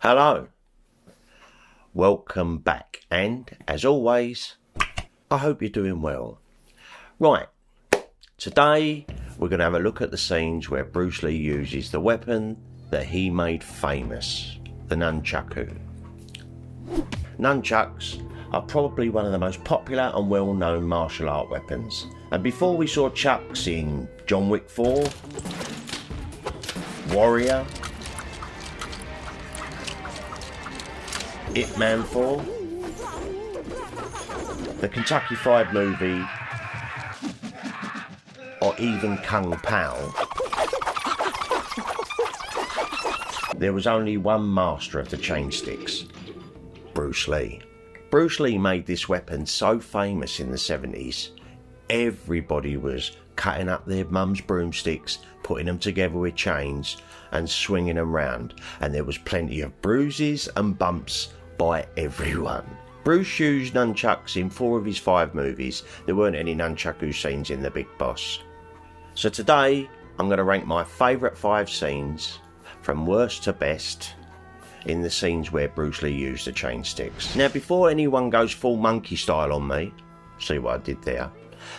Hello, welcome back, and as always, I hope you're doing well. Right, today we're going to have a look at the scenes where Bruce Lee uses the weapon that he made famous, the nunchaku. Nunchucks are probably one of the most popular and well-known martial art weapons, and before we saw chucks in John Wick 4, Warrior, Ip Man 4, the Kentucky Fried Movie, or even Kung Pao, there was only one master of the chain sticks, Bruce Lee. Bruce Lee made this weapon so famous in the 70s, everybody was cutting up their mum's broomsticks, putting them together with chains and swinging them round, and there was plenty of bruises and bumps by everyone. Bruce used nunchucks in 4 of his 5 movies. There weren't any nunchaku scenes in The Big Boss. So today I'm going to rank my favourite 5 scenes from worst to best in the scenes where Bruce Lee used the chain sticks. Now before anyone goes full monkey style on me, see what I did there?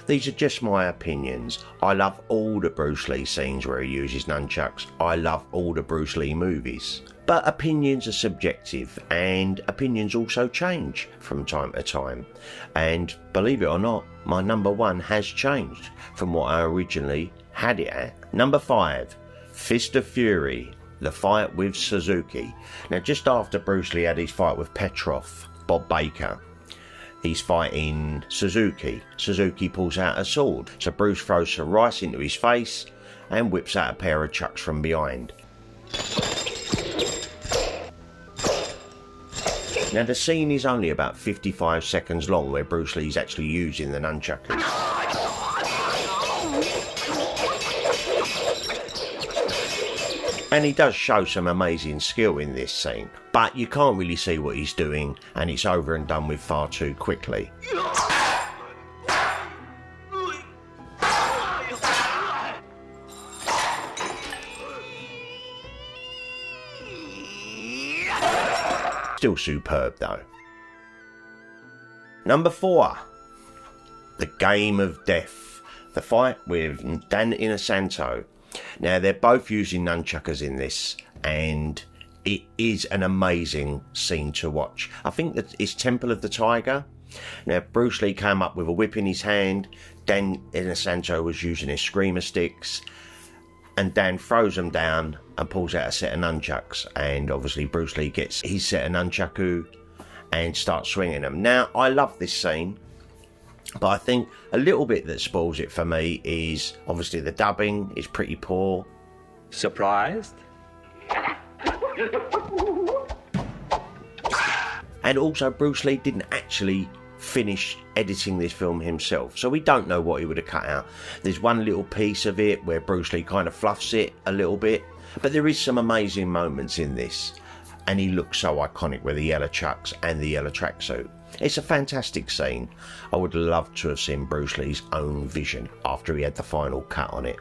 These are just my opinions. I love all the Bruce Lee scenes where he uses nunchucks. I love all the Bruce Lee movies. But opinions are subjective, and opinions also change from time to time. And believe it or not, my number 1 has changed from what I originally had it at. Number 5, Fist of Fury, the fight with Suzuki. Now just after Bruce Lee had his fight with Petrov, Bob Baker, he's fighting Suzuki. Suzuki pulls out a sword, so Bruce throws some rice into his face and whips out a pair of chucks from behind. Now the scene is only about 55 seconds long where Bruce Lee's actually using the nunchakus. And he does show some amazing skill in this scene, but you can't really see what he's doing, and it's over and done with far too quickly. Still superb though. Number 4, The Game of Death, the fight with Dan Inosanto. Now they're both using nunchuckers in this, and it is an amazing scene to watch. I think that it's Temple of the Tiger. Now Bruce Lee came up with a whip in his hand, Dan Inosanto was using his screamer sticks, and Dan throws them down and pulls out a set of nunchucks, and obviously Bruce Lee gets his set of nunchaku and starts swinging them. Now I love this scene, but I think a little bit that spoils it for me is obviously the dubbing is pretty poor. Surprised? And also Bruce Lee didn't actually finish editing this film himself, so we don't know what he would have cut out. There's one little piece of it where Bruce Lee kind of fluffs it a little bit, but there is some amazing moments in this, and he looks so iconic with the yellow chucks and the yellow tracksuit. It's a fantastic scene. I would love to have seen Bruce Lee's own vision after he had the final cut on it.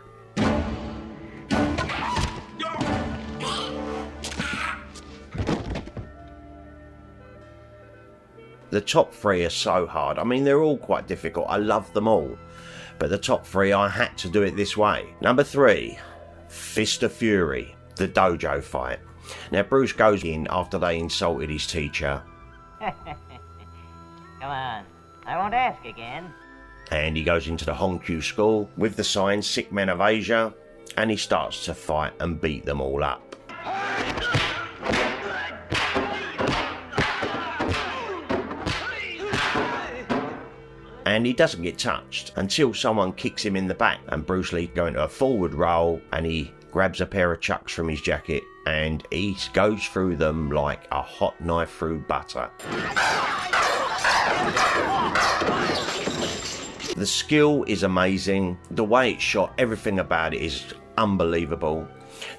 The top 3 are so hard. I mean, they're all quite difficult. I love them all. But the top 3, I had to do it this way. Number 3, Fist of Fury, the dojo fight. Now, Bruce goes in after they insulted his teacher. Come on, I won't ask again. And he goes into the Honkyu school with the sign Sick Men of Asia, and he starts to fight and beat them all up. And he doesn't get touched until someone kicks him in the back, and Bruce Lee goes into a forward roll and he grabs a pair of chucks from his jacket and he goes through them like a hot knife through butter. The skill is amazing, the way it's shot, everything about it is unbelievable.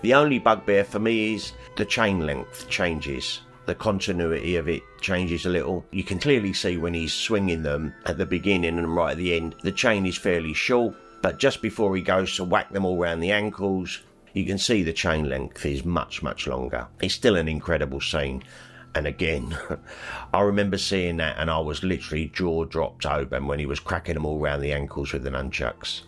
The only bugbear for me is the chain length changes. The continuity of it changes a little. You can clearly see when he's swinging them at the beginning and right at the end, the chain is fairly short, but just before he goes to whack them all around the ankles, You can see the chain length is much, much longer. It's still an incredible scene. And again, I remember seeing that and I was literally jaw dropped open when he was cracking them all around the ankles with the nunchucks.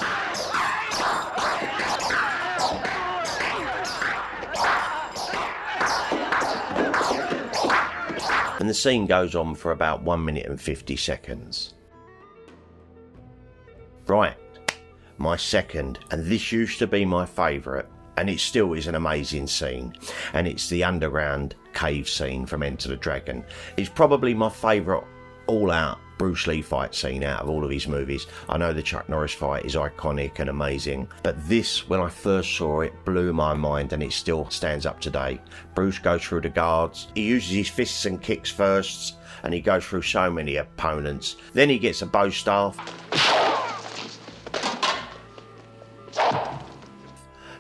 And the scene goes on for about 1 minute and 50 seconds. Right, my second, and this used to be my favourite, and it still is an amazing scene, and it's the underground cave scene from Enter the Dragon. It's probably my favourite all-out Bruce Lee fight scene out of all of his movies. I know the Chuck Norris fight is iconic and amazing, but this, when I first saw it, blew my mind, and it still stands up today. Bruce goes through the guards, he uses his fists and kicks first, and he goes through so many opponents. Then he gets a bow staff,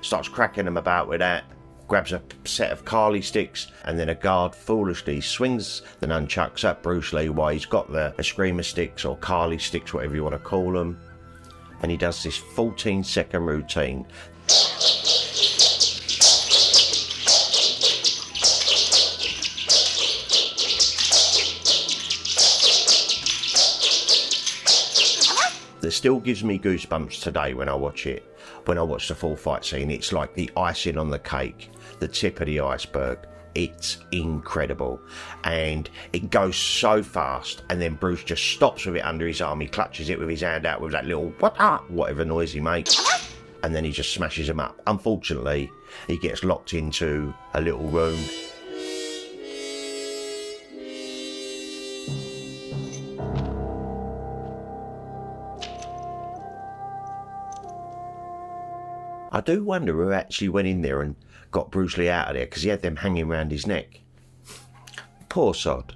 starts cracking them about with that, grabs a set of Carly sticks, and then a guard foolishly swings the nunchucks at Bruce Lee while he's got the screamer sticks or Carly sticks, whatever you want to call them, and he does this 14-second routine. That still gives me goosebumps today when I watch it. When I watch the full fight scene, it's like the icing on the cake, the tip of the iceberg. It's incredible, and it goes so fast, and then Bruce just stops with it under his arm. He clutches it with his hand out with that little whatever noise he makes, and then he just smashes him up. Unfortunately, he gets locked into a little room. I do wonder who actually went in there and got Bruce Lee out of there, because he had them hanging around his neck. Poor sod.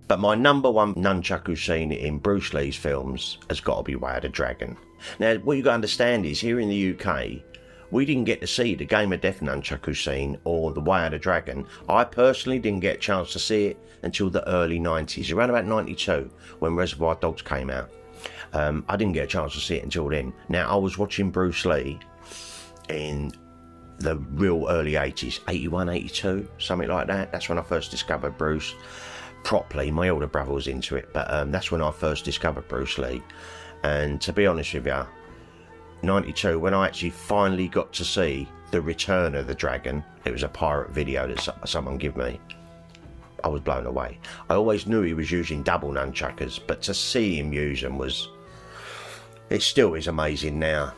But my number one nunchaku scene in Bruce Lee's films has got to be Way of the Dragon. Now, what you got to understand is, here in the UK, we didn't get to see the Game of Death nunchaku scene or the Way of the Dragon. I personally didn't get a chance to see it until the early 90s, around about 92, when Reservoir Dogs came out. I didn't get a chance to see it until then. Now, I was watching Bruce Lee in the real early 80s, 81, 82, something like that. That's when I first discovered Bruce properly. My older brother was into it, but that's when I first discovered Bruce Lee. And to be honest with you, 92, when I actually finally got to see The Return of the Dragon, it was a pirate video that someone gave me, I was blown away. I always knew he was using double nunchuckers, but to see him use them it still is amazing now.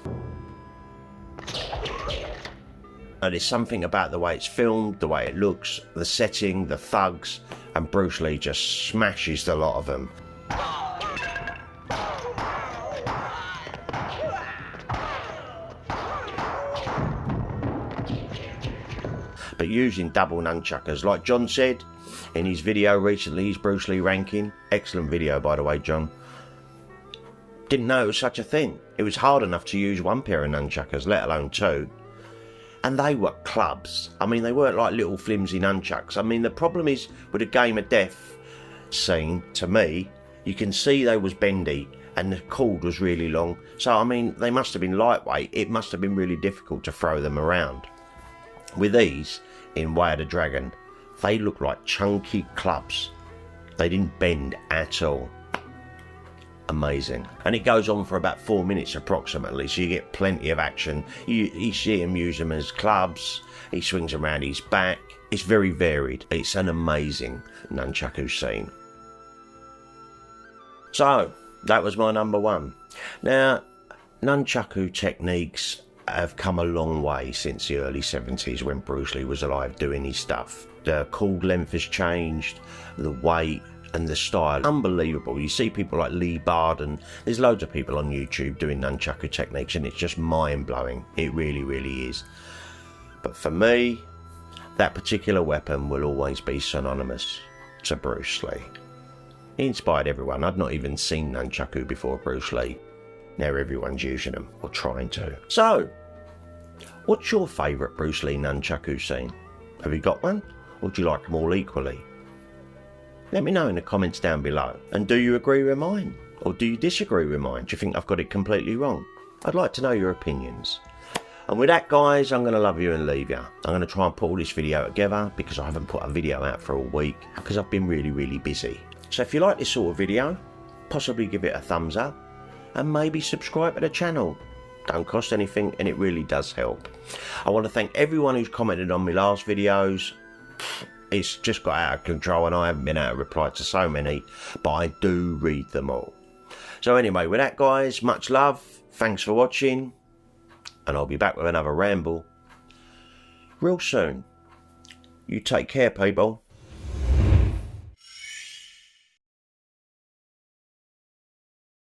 And there's something about the way it's filmed, the way it looks, the setting, the thugs, and Bruce Lee just smashes the lot of them. But using double nunchuckers, like John said in his video recently, his Bruce Lee ranking, excellent video by the way, John. Didn't know it was such a thing. It was hard enough to use one pair of nunchuckers, let alone two. And they were clubs. I mean, they weren't like little flimsy nunchucks. I mean, the problem is with the Game of Death scene, to me, you can see they was bendy and the cord was really long. So, I mean, they must have been lightweight. It must have been really difficult to throw them around. With these, in Way of the Dragon, they look like chunky clubs. They didn't bend at all. Amazing. And it goes on for about 4 minutes approximately, so you get plenty of action. You see him use them as clubs, he swings around his back. It's very varied. It's an amazing nunchaku scene. So, that was my number one. Now, nunchaku techniques have come a long way since the early 70s when Bruce Lee was alive doing his stuff. The cord length has changed, the weight and the style. Unbelievable. You see people like Lee Barden. There's loads of people on YouTube doing nunchaku techniques and it's just mind-blowing. It really, really is. But for me, that particular weapon will always be synonymous to Bruce Lee. He inspired everyone. I'd not even seen nunchaku before Bruce Lee. Now everyone's using them, or trying to. So, what's your favourite Bruce Lee nunchaku scene? Have you got one? Or do you like them all equally? Let me know in the comments down below. And do you agree with mine? Or do you disagree with mine? Do you think I've got it completely wrong? I'd like to know your opinions. And with that, guys, I'm going to love you and leave you. I'm going to try and put all this video together because I haven't put a video out for a week because I've been really busy. So if you like this sort of video, possibly give it a thumbs up and maybe subscribe to the channel. Don't cost anything and it really does help. I want to thank everyone who's commented on my last videos. It's just got out of control and I haven't been able to reply to so many, but I do read them all. So anyway, with that, guys, much love. Thanks for watching. And I'll be back with another ramble real soon. You take care, people.